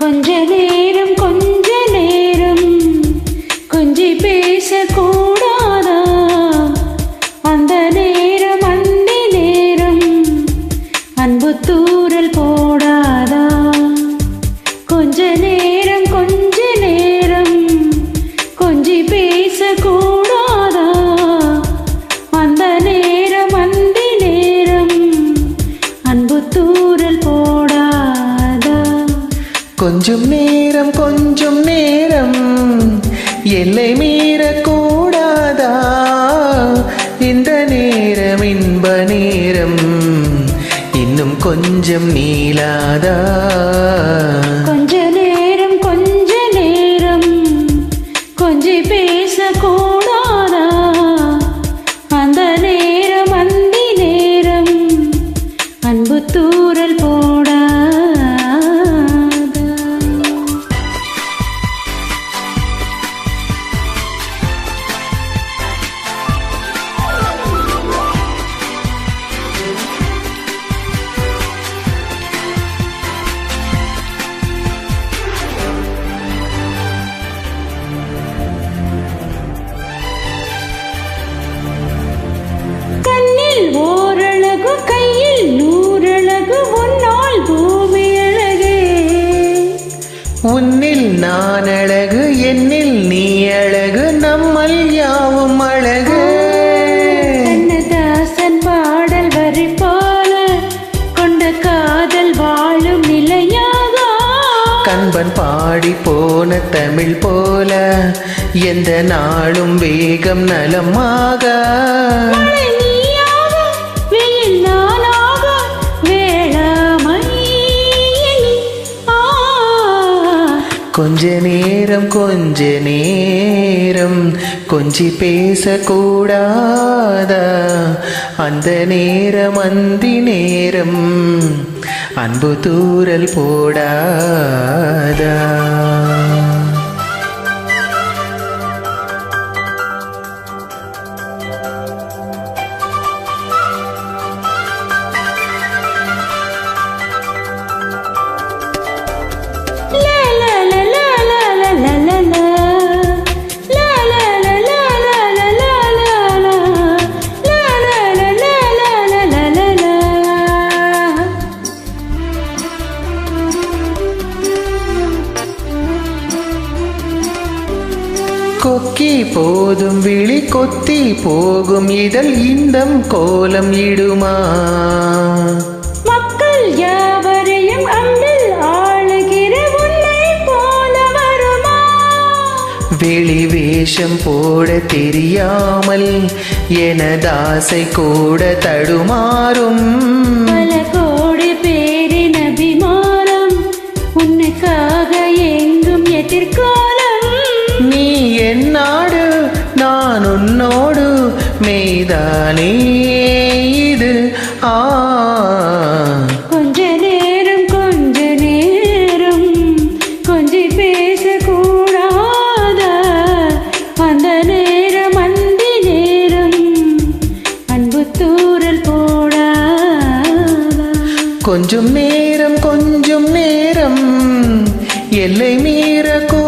கொஞ்ச நேரம் கொஞ்சி பேசக்கூடாதா? அந்த நேரம் அந்தி நேரம் அன்பு தூரல் போடாதா? கொஞ்ச நேரம் கொஞ்சி பேசக்கூடாதா? அந்த நேரம் அந்தி நேரம் அன்பு தூரல் போடாதா? கொஞ்சம் நேரம் எல்லை மீறக்கூடாதா? இந்த நேரம் இன்ப நேரம் இன்னும் கொஞ்சம் நீளாதா? கொஞ்ச நேரம் கொஞ்சி பேசக்கூடாதா? அந்த நேரம் அந்தி நேரம் அன்பு தூரல் போடாதா? ஓரழகு கையில் நூறழகு உன்னால் பூமி அழகே. உன்னில் நான் அழகு என்னில் நீ அழகு நம்மல் யாவும் அழகு. கண்ணதாசன் பாடல் வரி போல கொண்ட காதல் வாழும் நிலையாக. கண்பன் பாடி போன தமிழ் போல எந்த நாளும் வேகம் நலமாக. கொஞ்ச நேரம் கொஞ்சி பேசக்கூடாதா? அந்த நேரம் அந்தி நேரம் அன்பு தூரல் போடாதா? கொக்கி போதும் விழி கொத்தி போகும் இதழ் இந்தம் கோலம் இடுமா? மக்கள் யாவரையும் அன்பில் ஆளுகிற உன்னை போல வருமா? வெளி வேஷம் போட தெரியாமல் எனதாசை கூட தடுமாறும். பல கோடி பேரின் அபிமானம் உன்னுக்காக எங்கும் எதிர்கோலம். நீ என்னாடு நான் உன்னோடு மெய்தானே இது. கொஞ்ச நேரம் கொஞ்சி பேசக்கூடாதா? அந்த நேரம் அந்தி நேரம் அன்பு தூரல் போடாதா? கொஞ்சம் நேரம் எல்லை மீறக்கூடாதா?